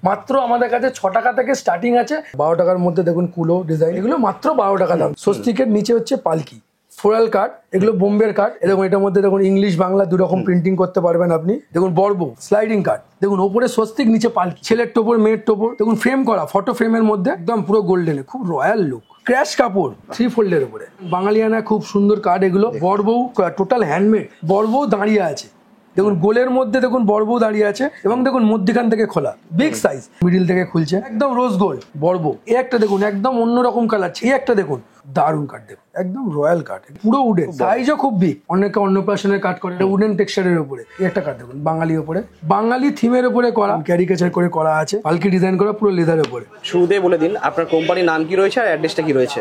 মাত্র আমাদের কাছে 6 টাকা থেকে স্টার্টিং আছে। 12 টাকার মধ্যে দেখুন কুলো ডিজাইন, এগুলো মাত্র 12 টাকা দাম। স্বস্তিকের নিচে হচ্ছে পালকি, ফ্লোরাল কাট, এগুলো বোম্বের কাট। এরকম এটার মধ্যে দেখুন ইংলিশ বাংলা দুরকম প্রিন্টিং করতে পারবেন আপনি। দেখুন বর্ব স্লাইডিং কাট, দেখুন ওপরে স্বস্তিক, নিচে পালকি, ছেলের টোপর মেয়ের টোপর। দেখুন ফ্রেম করা, ফটো ফ্রেমের মধ্যে একদম পুরো গোল্ডেনে, খুব রয়্যাল লুক। ক্র্যাশ কাপড় 3 ফোল্ডের উপরে, বাঙালিয়ানা খুব সুন্দর কাট এগুলো। বর্বউ টোটাল হ্যান্ডমেড, বর্বউ দাঁড়িয়ে আছে। দেখুন গোলের মধ্যে দেখুন বর্বউ দাঁড়িয়ে আছে এবং দেখুন মধ্যখান থেকে খোলা, বিগ সাইজ, মিডিল থেকে খুলছে, একদম রোজ গোল্ড বর্বউ। এই একটা দেখুন একদম অন্যরকম কালার। এই একটা দেখুন দারুন কাট, দেখুন একদম রয়্যাল কাট, পুরো উডেন, সাইজও খুব বিগ। অনেকে অন্নপ্রাশনের কাট করে, উডেন টেক্সচারের উপরে। এই একটা কাট দেখুন বাঙালি উপরে, বাঙালি থিমের উপরে করা, ক্যারিকেচার করে করা আছে, পালকি ডিজাইন করা, পুরো লেদারের উপরে। শুরুতে বলে দিন আপনার কোম্পানির নাম কি রয়েছে আর অ্যাড্রেসটা কি রয়েছে?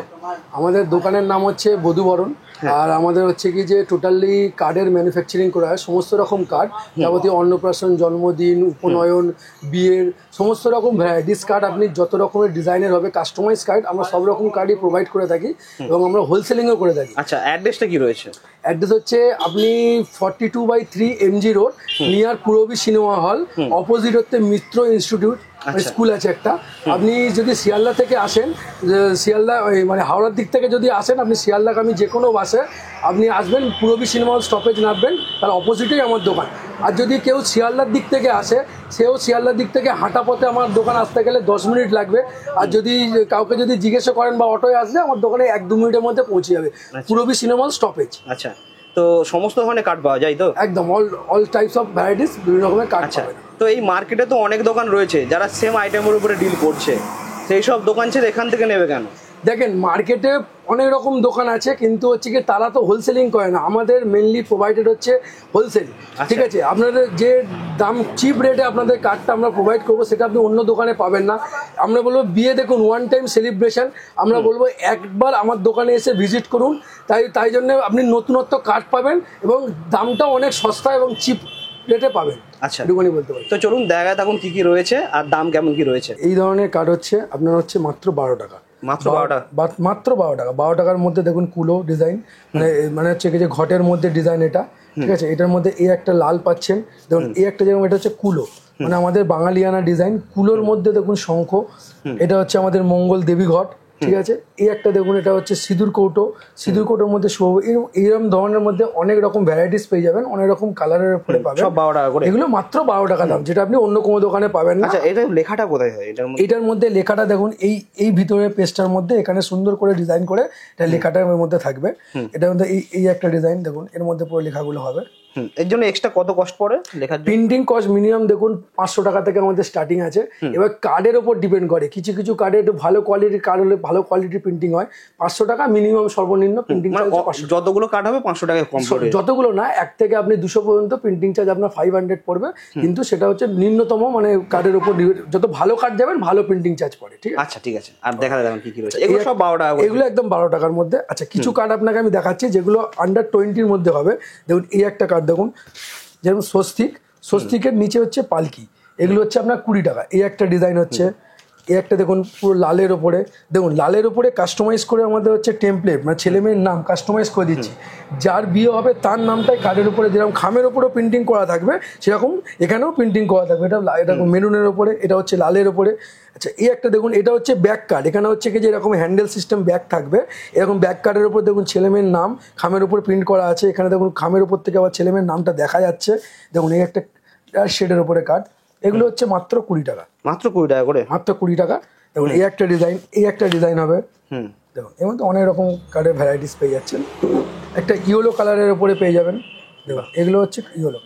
আমাদের দোকানের নাম হচ্ছে বধুবরণ। আর আমাদের হচ্ছে কি যে টোটালি কার্ডের ম্যানুফ্যাকচারিং করা হয়, সমস্ত রকম কার্ড, যাবতীয় অন্নপ্রাশন, জন্মদিন, উপনয়ন, বিয়ের সমস্ত রকম ভ্যারাইটিস কার্ড। আপনি যত রকমের ডিজাইনের হবে কাস্টমাইজ কার্ড, আমরা সব রকম কার্ডই প্রোভাইড করে থাকি এবং আমরা হোলসেলিংও করে থাকি। আচ্ছা, অ্যাড্রেসটা কি রয়েছে? অ্যাড্রেস হচ্ছে আপনি 42/3 MG road, near Purabi cinema hall, opposite হচ্ছে মিত্র ইনস্টিটিউট স্কুল আছে একটা। আপনি যদি শিয়ালদা থেকে আসেন, শিয়ালদা মানে হাওড়ার দিক থেকে যদি আসেন, আপনি শিয়ালদাগামী যে কোনো বাসে আপনি আসবেন, পূরবী সিনেমা হল স্টপেজ নামবেন, তার অপোজিটেই আমার দোকান। আর যদি কেউ শিয়ালদার দিক থেকে আসে, সেও শিয়ালদার দিক থেকে হাঁটা পথে আমার দোকান আসতে গেলে 10 মিনিট লাগবে। আর যদি কাউকে যদি জিজ্ঞাসা করেন বা অটোয় আসলে, আমার দোকানে 1-2 মিনিটের মধ্যে পৌঁছে যাবে, পূরবী সিনেমা হল স্টপেজ। আচ্ছা, তো সমস্ত ধরনের কার্ড পাওয়া যায় তো? একদম অল টাইপস অফ ভ্যারাইটিস, বিভিন্ন রকমের কার্ড পাবেন। তো এই মার্কেটে তো অনেক দোকান রয়েছে যারা সেম আইটেমের উপরে ডিল করছে, সেই সব দোকান ছেড়ে এখান থেকে নেবে কেন? দেখেন মার্কেটে অনেক রকম দোকান আছে, কিন্তু হচ্ছে কি তারা তো হোলসেলিং করে না। আমাদের মেনলি প্রোভাইডেড হচ্ছে হোলসেল, ঠিক আছে? আপনাদের যে দাম চিপ রেটে আপনাদের কার্ডটা আমরা প্রোভাইড করবো, সেটা আপনি অন্য দোকানে পাবেন না। আমরা বলবো বিয়ে দেখুন ওয়ান টাইম সেলিব্রেশন, আমরা বলবো একবার আমার দোকানে এসে ভিজিট করুন। তাই জন্য আপনি নতুনত্ব কার্ড পাবেন এবং দামটাও অনেক সস্তা এবং চিপ রেটে পাবেন। আচ্ছা, এটুকুনি বলতে পারি। তো চলুন দেখা থাকুন কি কি রয়েছে আর দাম কেমন কি রয়েছে। এই ধরনের কার্ড হচ্ছে আপনার হচ্ছে মাত্র 12 টাকা। মাত্র 12 টাকা? মাত্র 12 টাকা। 12 টাকার মধ্যে দেখুন কুলো ডিজাইন, মানে হচ্ছে কি যে ঘটের মধ্যে ডিজাইন এটা, ঠিক আছে? এটার মধ্যে এই একটা লাল পাচ্ছেন, দেখুন এই একটা যেরকম, এটা হচ্ছে কুলো, মানে আমাদের বাঙালিয়ানা ডিজাইন। কুলোর মধ্যে দেখুন শঙ্খ, এটা হচ্ছে আমাদের মঙ্গল দেবী ঘট, ঠিক আছে? এই একটা দেখুন, এটা হচ্ছে সিঁদুর কৌটো, সিঁদুর কৌটোর মধ্যে এইরকম ধরনের মধ্যে অনেক রকম ভ্যারাইটিস পেয়ে যাবেন, অনেক রকম কালারের উপরে পাবেন। সব 12 টাকা করে? এগুলো মাত্র 12 টাকা দাম, যেটা আপনি অন্য কোনো দোকানে পাবেন না। আচ্ছা, এটা লেখাটা কোথায় হয় এটার মধ্যে? লেখাটা দেখুন এই ভিতরে পেজটার মধ্যে, এখানে সুন্দর করে ডিজাইন করে এটা লেখাটার মধ্যে থাকবে। এটার মধ্যে এই একটা ডিজাইন দেখুন, এর মধ্যে পুরো লেখাগুলো হবে। এর জন্য এক্সট্রা কত কস্ট পড়ে লেখার? প্রিন্টিং কস্ট মিনিমাম দেখুন 500 টাকা থেকে আমাদের স্টার্টিং আছে। এবার কার্ডের উপর ডিপেন্ড করে, কিছু কিছু কার্ডে একটু ভালো কোয়ালিটির কার্ড হলে ভালো কোয়ালিটির প্রিন্টিং হয়, 500 টাকা মিনিমাম সর্বনিম্ন প্রিন্টিং চার্জ। যতগুলো কার্ড হবে 500 টাকা কম পড়বে? যতগুলো না, 1 থেকে আপনি 200 পর্যন্ত প্রিন্টিং চার্জ আপনার 500 পড়বে, কিন্তু সেটা হচ্ছে নিম্নতম, মানে কার্ডের উপর যত ভালো কার্ড যাবেন ভালো প্রিন্টিং চার্জ পড়ে, ঠিক আছে? আচ্ছা ঠিক আছে, আর দেখা যাবে কি কি রয়েছে। এগুলো সব 12 টাকা? এগুলো একদম 12 টাকার মধ্যে। আচ্ছা, কিছু কার্ড আপনাকে আমি দেখাচ্ছি যেগুলো আন্ডার 20-র মধ্যে হবে। দেখুন এই একটা কার্ড দেখুন, যেমন স্বস্তিকের নিচে হচ্ছে পালকি, এগুলো হচ্ছে আপনার 20 টাকা। এই একটা ডিজাইন হচ্ছে, এই একটা দেখুন পুরো লালের ওপরে, দেখুন লালের ওপরে কাস্টমাইজ করে আমাদের হচ্ছে টেমপ্লেট, মানে ছেলে মেয়ের নাম কাস্টমাইজ করে দিচ্ছি। যার বিয়ে হবে তার নামটাই কার্ডের উপরে, যেরকম খামের ওপরেও প্রিন্টিং করা থাকবে সেরকম এখানেও প্রিন্টিং করা থাকবে। এটা মেরুনের ওপরে, এটা হচ্ছে লালের ওপরে। আচ্ছা, এই একটা দেখুন, এটা হচ্ছে ব্যাক কার্ড। এখানে হচ্ছে কি যে এরকম হ্যান্ডেল সিস্টেম ব্যাক থাকবে, এরকম ব্যাক কার্ডের উপর দেখুন ছেলেমেয়ের নাম খামের উপর প্রিন্ট করা আছে। এখানে দেখুন খামের উপর থেকে আবার ছেলেমেয়ের নামটা দেখা যাচ্ছে। দেখুন এই একটা শেডের উপরে কার্ড, এগুলো হচ্ছে মাত্র 20 টাকা। মাত্র 20 টাকা করে? মাত্র 20 টাকা। দেখুন এই একটা ডিজাইন, এই একটা ডিজাইন হবে। দেখুন এর মধ্যে অনেক রকম কার্ডের ভ্যারাইটিস পেয়ে যাচ্ছেন। একটা ইয়েলো কালারের উপরে পেয়ে যাবেন, দেখুন এগুলো হচ্ছে ইয়েলো।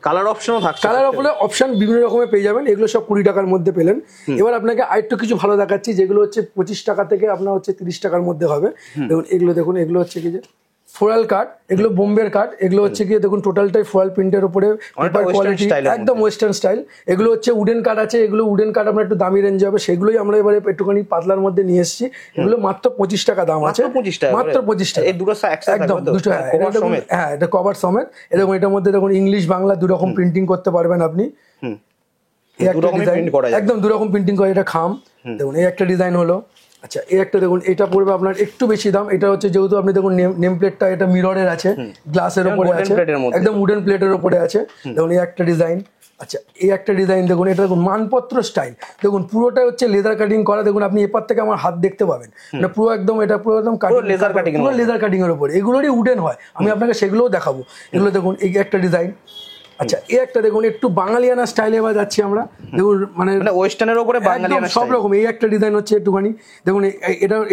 কালার অপশনও থাকছে? কালার উপরে অপশন বিভিন্ন রকমের পেয়ে যাবেন, এগুলো সব 20 টাকার মধ্যে পেলেন। এবার আপনাকে আরেকটু কিছু ভালো দেখাচ্ছি, যেগুলো হচ্ছে 25 টাকা থেকে আপনার হচ্ছে 30 টাকার মধ্যে হবে। দেখুন এগুলো, দেখুন এগুলো হচ্ছে কি যে ফ্লোরাল কাট, এগুলো বোম্বের কাট। এগুলো হচ্ছে কি দেখুন টোটালটাই ফয়েল প্রিন্টের উপরে, পেপার কোয়ালিটি একদম ওয়েস্টার্ন স্টাইল। এগুলো হচ্ছে উডেন কাট আছে, এগুলো উডেন কাট আপনার একটু দামি রেঞ্জ হবে, সেগুলোই আমরা এবারে একটুখানি পাতলার মধ্যে নিয়ে এসেছি। এগুলো মাত্র 25 টাকা দাম আছে। মাত্র 25 টাকা। এই দুটো একদম দুটো, হ্যাঁ এটা কভার সমেত। এরকম এটার মধ্যে দেখুন ইংলিশ বাংলা দুরকম প্রিন্টিং করতে পারবেন আপনি। একদম দুরকম প্রিন্টিং করে, এটা খাম। দেখুন এই একটা ডিজাইন হলো। আচ্ছা, এই একটা দেখুন, এটা পড়বে আপনার একটু বেশি দাম। এটা হচ্ছে যেহেতু আপনি দেখুন নেম প্লেটটা এটা মিররের আছে, গ্লাসের উপরে আছে, একদম উডেন প্লেটের উপরে আছে। দেখুন এই একটা ডিজাইন, আচ্ছা এই একটা ডিজাইন দেখুন, এটা দেখুন মানপত্র স্টাইল, দেখুন পুরোটা হচ্ছে লেদার কাটিং করা। দেখুন আপনি এপার থেকে আমার হাত দেখতে পাবেন, মানে পুরো একদম এটা পুরো একদম লেজার কাটিং, পুরো লেদার কাটিং এর উপর, এগুলোরই উডেন হয়, আমি আপনাকে সেগুলোও দেখাবো। এগুলো দেখুন এই একটা ডিজাইন। আচ্ছা এই একটা দেখুন একটু বাঙালিয়ানা স্টাইলে এবার যাচ্ছি আমরা, দেখুন মানে ওয়েস্টার্নের উপরে বাঙালিয়ানা সব রকম। এই একটা ডিজাইন হচ্ছে একটুখানি দেখুন,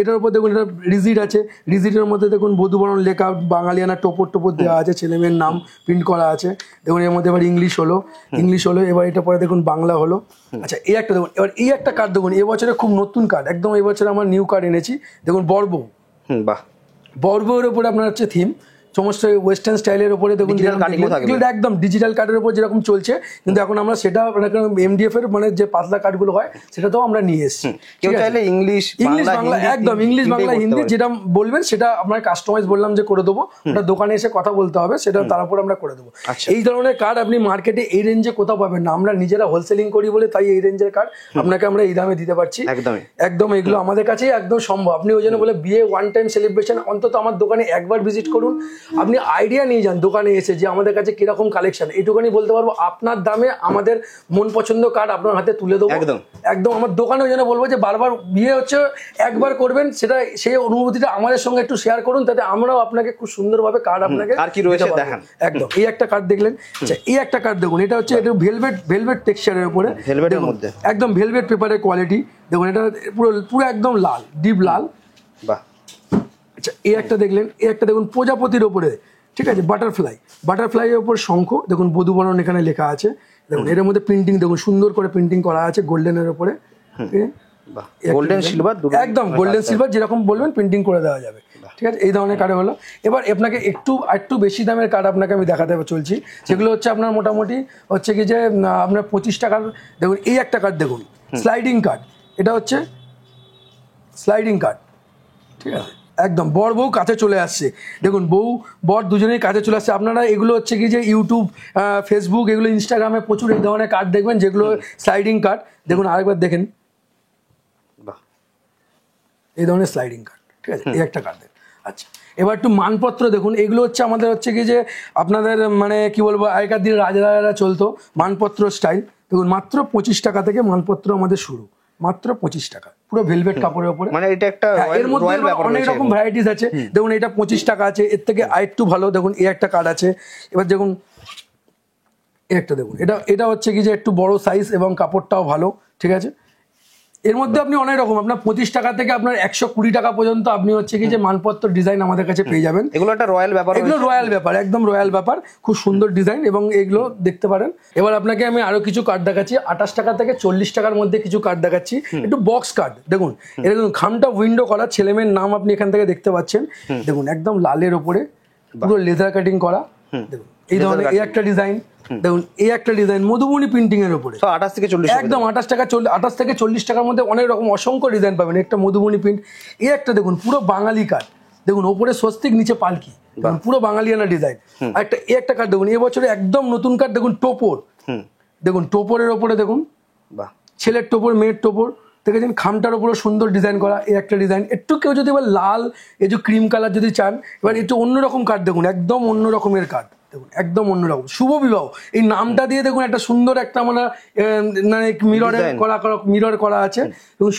এটার উপর দেখুন এটা রিজিড আছে, রিজিডের মধ্যে দেখুন বধুবরণ লেখা, বাঙালিয়ানা টোপর টোপর দেওয়া আছে, ছেলে মেয়ের নাম প্রিন্ট করা আছে। দেখুন এর মধ্যে এবার ইংলিশ হলো, এবার এটা পরে দেখুন বাংলা হলো। আচ্ছা এই একটা দেখুন, এবার এই একটা কার্ড দেখুন, এবছরে খুব নতুন কার্ড, একদম এবছরে আমার নিউ কার্ড এনেছি। দেখুন বর্বৌ, বাহ, বর্বৌর উপরে আপনার হচ্ছে থিম, সমস্ত ওয়েস্টার্ন স্টাইলের উপরে দেখুন একদম ডিজিটাল কার্ডের উপর যেরকম চলছে, কিন্তু এখন আমরা সেটা এমডিএফ এর মানে যে পাতলা কার্ডগুলো হয় সেটাতেও আমরা নিয়ে এসেছি। কেউ চাইলে ইংলিশ বাংলা, একদম ইংলিশ বাংলা হিন্দি যেটা বলবেন সেটা আমরা কাস্টমাইজ বললাম যে করে দেবো, ওটা দোকানে এসে কথা বলতে হবে, সেটা তার উপর আমরা করে দেবো। এই ধরনের কার্ড আপনি মার্কেটে এই রেঞ্জে কোথাও পাবেন না, আমরা নিজেরা হোলসেলিং করি বলে তাই এই রেঞ্জের কার্ড আপনাকে আমরা এই দামে দিতে পারছি। একদম এগুলো আমাদের কাছেই একদম সম্ভব। আপনি ওই জন্য বলে বিয়ে ওয়ান টাইম সেলিব্রেশন অন্তত আমার দোকানে একবার ভিজিট করুন, আপনি আইডিয়া নিয়ে যান দোকানে এসে যে আমাদের কাছে কিরকম কালেকশন। এইটুখানি বলতে পারবো, আপনার দামে আমাদের মন পছন্দ কার্ড আপনার হাতে তুলে দেবো। একদম আমার দোকানে ওই জন্য বলবো যে বারবার বিয়ে হচ্ছে একবার করবেন, সেটা সেই অনুভূতিটা আমাদের সঙ্গে একটু শেয়ার করুন, তাতে আমরাও আপনাকে খুব সুন্দরভাবে কার্ড আপনাকে আর কি রয়েছে দেখান। একদম এই একটা কার্ড দেখলেন। আচ্ছা এই একটা কার্ড দেখুন, এটা হচ্ছে এটা ভেলভেট টেক্সচারের উপরে, ভেলভেটের মধ্যে একদম ভেলভেট পেপারের কোয়ালিটি। দেখুন এটা পুরো একদম লাল, ডিপ লাল। বাহ। আচ্ছা এই একটা দেখলেন, এই একটা দেখুন প্রজাপতির উপরে, ঠিক আছে, বাটারফ্লাই এর উপর শঙ্খ, দেখুন বধুবরণ এখানে লেখা আছে। দেখুন এর মধ্যে প্রিন্টিং দেখুন সুন্দর করে প্রিন্টিং করা আছে গোল্ডেনের উপরে, গোল্ডেন সিলভার, একদম গোল্ডেন সিলভার যেরকম বলবেন প্রিন্টিং করে দেওয়া যাবে। ঠিক আছে, এই ধরনের কার্ড হলো। এবার আপনাকে একটু বেশি দামের কার্ড আপনাকে আমি দেখাতে চলছি, সেগুলো হচ্ছে আপনার মোটামুটি হচ্ছে কি যে আপনার 25 টাকার। দেখুন এই একটা কার্ড দেখুন, স্লাইডিং কার্ড, এটা হচ্ছে স্লাইডিং কার্ড, ঠিক আছে, একদম বর বউ কাছে চলে আসছে। দেখুন বউ বর দুজনেই কাছে চলে আসছে। আপনারা এগুলো হচ্ছে কি যে ইউটিউব, ফেসবুক, এগুলো ইনস্টাগ্রামে প্রচুর এই ধরনের কার্ড দেখবেন যেগুলো স্লাইডিং কার্ড। দেখুন আরেকবার দেখেন, এই ধরনের স্লাইডিং কার্ড, ঠিক আছে, এই একটা কার্ড। আচ্ছা এবার একটু মানপত্র দেখুন, এগুলো হচ্ছে আমাদের হচ্ছে কি যে আপনাদের মানে কি বলবো আগেকার দিনে রাজারা চলতো মানপত্র স্টাইল। দেখুন মাত্র 25 টাকা থেকে মানপত্র আমাদের শুরু, মাত্র 25 টাকা, পুরো ভেলভেট কাপড়ের উপরে। মানে এটা একটা এর মধ্যে অনেক রকম ভ্যারাইটিস আছে। দেখুন এটা 25 টাকা আছে, এর থেকে আরেকটু ভালো দেখুন এই একটা কার্ড আছে। এবার দেখুন এই একটা দেখুন, এটা হচ্ছে কি যে একটু বড় সাইজ এবং কাপড়টাও ভালো, ঠিক আছে। এর মধ্যে আপনি অনেক রকম, আপনার 25 টাকা থেকে আপনার 120 টাকা পর্যন্ত আপনি হচ্ছে কি যে মানপত্র ডিজাইন আমাদের কাছে পেয়ে যাবেন। এগুলো একটা রয়্যাল ব্যাপার, এগুলো রয়্যাল ব্যাপার, একদম রয়্যাল ব্যাপার, খুব সুন্দর ডিজাইন এবং এগুলো দেখতে পারেন। এবার আপনাকে আমি আরো কিছু কার্ড দেখাচ্ছি, 28 টাকা থেকে 40 টাকার মধ্যে কিছু কার্ড দেখাচ্ছি, একটু বক্স কার্ড। দেখুন এটা দেখুন খামটা উইন্ডো করা, ছেলে মেয়ের নাম আপনি এখান থেকে দেখতে পাচ্ছেন। দেখুন একদম লালের ওপরে পুরো লেদার কাটিং করা। দেখুন এই ধরনের এই একটা ডিজাইন, দেখুন এই একটা ডিজাইন মধুবনী প্রিন্টিং এর উপরে 28 থেকে 40, একদম 28 থেকে 40 টাকার মধ্যে অনেক রকম অসংখ্য ডিজাইন পাবেন। একটা মধুবনী প্রিন্ট, এই একটা দেখুন পুরো বাঙালি কার্ড, দেখুন ওপরে স্বস্তিক নিচে পালকি, পুরো বাঙালিয়ানা ডিজাইন। আর একটা এই একটা কার্ড দেখুন এবছরে একদম নতুন কার্ড, দেখুন টোপর, দেখুন টোপরের ওপরে দেখুন ছেলের টোপর মেয়ের টোপর, দেখেছেন খামটার উপরে সুন্দর ডিজাইন করা। এই একটা ডিজাইন, একটু কেউ যদি এবার লাল এই যে ক্রিম কালার যদি চান, এবার একটু অন্যরকম কার্ড দেখুন, একদম অন্য রকমের কার্ড, দেখুন একদম অন্যরকম। শুভ বিবাহ এই নামটা দিয়ে দেখুন একটা সুন্দর একটা মানে মিরর করা আছে। এবং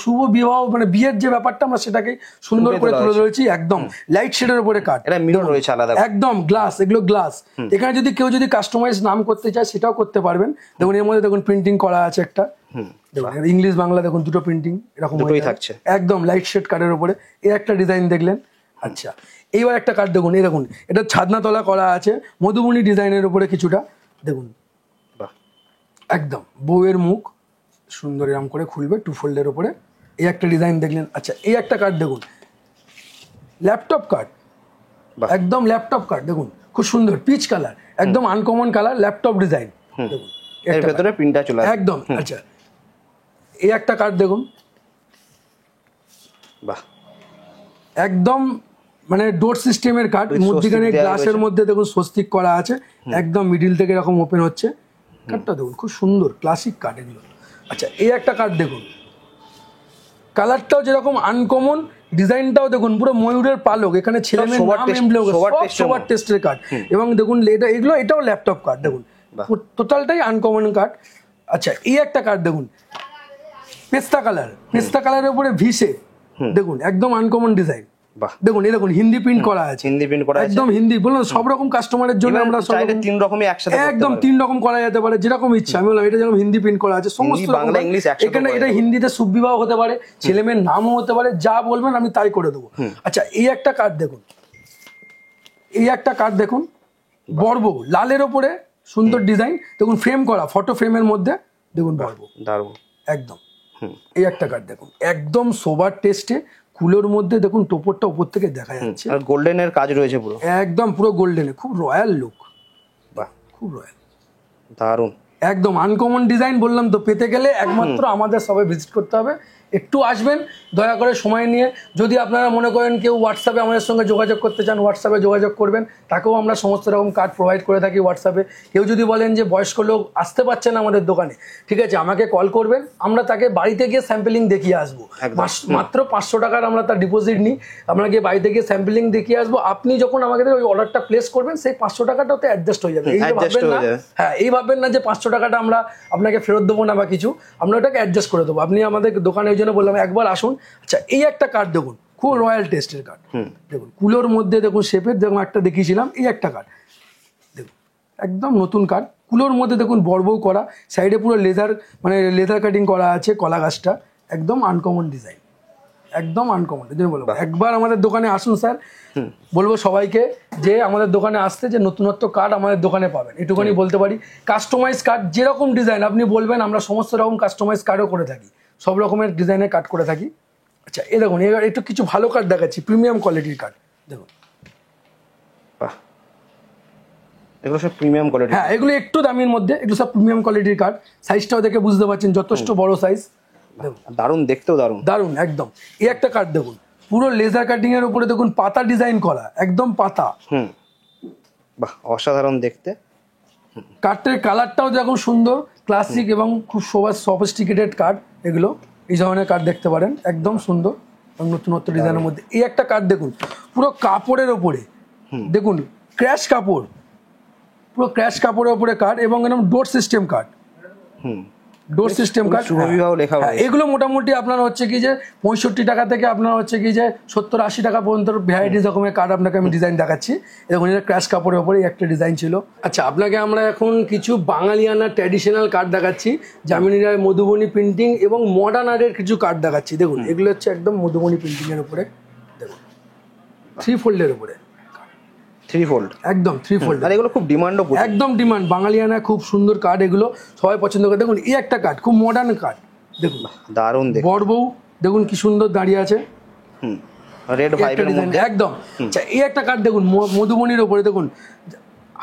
শুভ বিবাহ মানে বিয়ের যে ব্যাপারটা আমরা সেটাকে সুন্দর করে তুলে ধরেছি, একদম লাইট শেডের উপরে কাট, এটা মিরর রয়েছে আলাদা, একদম গ্লাস, এগুলো গ্লাস। এখানে যদি কেউ যদি কাস্টমাইজ নাম করতে চায় সেটাও করতে পারবেন। দেখুন এর মধ্যে দেখুন প্রিন্টিং করা আছে একটা, ইংলিশ বাংলা দেখুন দুটো প্রিন্টিং এরকম থাকছে, একদম লাইট শেড কার্ডের উপরে। এই একটা ডিজাইন দেখলেন। আচ্ছা এইবার একটা কার্ড দেখুন, এই দেখুন এটা ছাদনা তলা করা আছে মধুবনী ডিজাইনের উপরে কিছুটা, দেখুন একদম বউয়ের মুখ সুন্দর এরকম করে খুলবে টু ফোল্ডের উপরে, এই একটা ডিজাইন দেখলেন। আচ্ছা এই একটা কার্ড দেখুন, ল্যাপটপ কার্ড, একদম ল্যাপটপ কার্ড, দেখুন খুব সুন্দর পিচ কালার, একদম আনকমন কালার, ল্যাপটপ ডিজাইন, দেখুন এর ভেতরে প্রিন্টটা চলে আসে একদম। আচ্ছা এই একটা কার্ড দেখুন, বাহ, একদম মানে ডোর সিস্টেমের কার্ড, মধ্যখানে গ্লাসের মধ্যে দেখুন স্বস্তিক করা আছে, একদম মিডিল থেকে এরকম ওপেন হচ্ছে কার্ডটা, দেখুন খুব সুন্দর ক্লাসিক কার্ড এগুলো। আচ্ছা এই একটা কার্ড দেখুন, কালারটাও যেরকম আনকমন, ডিজাইনটাও দেখুন পুরো ময়ূরের পালক, এখানে ছেলে মেয়ের নাম এমব্লেম, সবার টেস্টের কার্ড। এবং দেখুন এটাও ল্যাপটপ কার্ড, দেখুন বাহ। টোটালটাই আনকমন কার্ড। আচ্ছা এই একটা কার্ড দেখুন, পেস্তা কালারের উপরে ভিসে, দেখুন একদম আনকমন ডিজাইন। বাহ, দেখুন এই দেখুন হিন্দি প্রিন্ট করা আছে, হিন্দি প্রিন্ট করা আছে, একদম হিন্দি। বললাম সব রকম কাস্টমারের জন্য আমরা সব চাইলে রকম- তিন রকমই একসাথে করতে একদম পারবে। 3 রকম করা যেতে পারে, যেরকম ইচ্ছা। আমি বললাম এটা যেরকম হিন্দি প্রিন্ট করা আছে, সমস্ত হিন্দি, বাংলা, রকম। ইংলিশ একসাথে এখানে করা এটা যাবে। হিন্দিতে শুভবিবাহ হতে পারে, ছেলে মেয়ের নামও হতে পারে, যা বলবেন আমি তাই করে দেবো। আচ্ছা এই একটা কার্ড দেখুন, এই একটা কার্ড দেখুন, বর্ব লালের ওপরে সুন্দর ডিজাইন, দেখুন ফ্রেম করা, ফটো ফ্রেমের মধ্যে দেখুন বর্ব, দারুণ। একদম। এই একটা কার্ড দেখুন, একদম সোবার টেস্টে, কুলোর মধ্যে দেখুন টোপরটা উপর থেকে দেখা যাচ্ছে, আর গোল্ডেনের কাজ রয়েছে পুরো, একদম পুরো গোল্ডেনে, খুব রয়্যাল লুক, বাহ খুব রয়্যাল, দারুণ। একদম আনকমন ডিজাইন। বললাম তো, পেতে গেলে একমাত্র আমাদের সবাই ভিজিট করতে হবে। একটু আসবেন দয়া করে সময় নিয়ে। যদি আপনারা মনে করেন কেউ হোয়াটসঅ্যাপে আমাদের সঙ্গে যোগাযোগ করতে চান, হোয়াটসঅ্যাপে যোগাযোগ করবেন, তাকেও আমরা সমস্ত রকম কার্ড প্রোভাইড করে থাকি হোয়াটসঅ্যাপে। কেউ যদি বলেন যে বয়স্ক লোক আসতে পারছে না আমাদের দোকানে, ঠিক আছে আমাকে কল করবেন, আমরা তাকে বাড়িতে গিয়ে স্যাম্পলিং দেখিয়ে আসবো। মাত্র 500 টাকার আমরা তার ডিপোজিট নিই, আমরা গিয়ে বাড়িতে গিয়ে স্যাম্পলিং দেখিয়ে আসবো। আপনি যখন আমাদের ওই অর্ডারটা প্লেস করবেন, সেই 500 টাকাটা ওতে অ্যাডজাস্ট হয়ে যাবে। এই ভাববেন না, হ্যাঁ এই ভাববেন না যে 500 টাকাটা আমরা আপনাকে ফেরত দেবো না বা কিছু, আমরা ওটাকে অ্যাডজাস্ট করে দেবো। আপনি আমাদের দোকানের জন্য বললাম একবার আসুন। আচ্ছা এই একটা কার্ড দেখুন, খুব রয়্যাল টেস্টের কার্ড, দেখুন কুলোর মধ্যে দেখুন শেপের, দেখুন একটা দেখিয়েছিলাম, এই একটা কার্ড দেখুন একদম নতুন কার্ড, কুলোর মধ্যে দেখুন বর্বও করা, সাইডে পুরো লেদার মানে লেদার কাটিং করা আছে, কলা গাছটা একদম আনকমন ডিজাইন, একদম আনকমন। বলবো একবার আমাদের দোকানে আসুন স্যার, বলবো সবাইকে যে আমাদের দোকানে আসতে, যে নতুনত্ব কার্ড আমাদের দোকানে পাবেন, এটুকুনি বলতে পারি। কাস্টমাইজ কার্ড যেরকম ডিজাইন আপনি বলবেন, আমরা সমস্ত রকম কাস্টমাইজ কার্ডও করে থাকি, সব রকমের ডিজাইনের কার্ড করে থাকি। আচ্ছা এই দেখুন, এবার একটু কিছু ভালো কার্ড দেখাচ্ছি, প্রিমিয়াম কোয়ালিটির কার্ড দেখুন। বাহ, এগুলো সব প্রিমিয়াম কোয়ালিটি। হ্যাঁ এগুলো একটু দামের মধ্যে, এগুলো সব প্রিমিয়াম কোয়ালিটির কার্ড। সাইজটাও দেখে বুঝতে পারছেন যথেষ্ট বড় সাইজ, দেখুন দারুণ, দেখতেও দারুণ, দারুণ একদম। এই একটা কার্ড দেখুন, পুরো লেজার কাটিং এর উপরে দেখুন পাতা ডিজাইন করা, একদম পাতা। বাহ অসাধারণ দেখতে। কার্ডের কালারটাও দেখুন সুন্দর, ক্লাসিক এবং খুব সফিস্টিকেটেড কার্ড। এগুলো এই ধরনের কার্ড দেখতে পারেন, একদম সুন্দর এবং নতুনত্ব ডিজাইনের মধ্যে। এই একটা কার্ড দেখুন, পুরো কাপড়ের ওপরে দেখুন, ক্র্যাশ কাপড়, পুরো ক্র্যাশ কাপড়ের ওপরে কার্ড, এবং এরকম ডোর সিস্টেম কার্ড, ডোর সিস্টেম কার্ড, শুভবিবাহ লেখা রয়েছে। এগুলো মোটামুটি আপনার হচ্ছে কি যে 65 টাকা থেকে আপনার হচ্ছে কি যে 70-80 টাকা পর্যন্ত ভ্যারাইটিস রকমের কার্ড আপনাকে আমি ডিজাইন দেখাচ্ছি। দেখুন এটা ক্র্যাশ কাপড়ের ওপরে একটা ডিজাইন ছিল। আচ্ছা আপনাকে আমরা এখন কিছু বাঙালিয়ানা ট্র্যাডিশনাল কার্ড দেখাচ্ছি, জামিনী রায় মধুবনী প্রিন্টিং এবং মডার্ন আর্টের কিছু কার্ড দেখাচ্ছি। দেখুন এগুলো হচ্ছে একদম মধুবনী প্রিন্টিং এর উপরে, দেখুন 3 ফোল্ডের উপরে, 3 ফোল্ড, একদম 3 ফোল্ড। আর এগুলো খুব ডিমান্ডও, একদম ডিমান্ড, বাঙালিয়ানা খুব সুন্দর কার্ড, এগুলো সবাই পছন্দ করে। দেখুন এই একটা কার্ড, খুব মডার্ন কার্ড, দেখুন দারুণ দেখতে। বর বউ দেখুন কি সুন্দর দাঁড়িয়ে আছে, রেড ভাইবের মধ্যে একদম। আচ্ছা এই একটা কার্ড দেখুন মধুবনীর ওপরে, দেখুন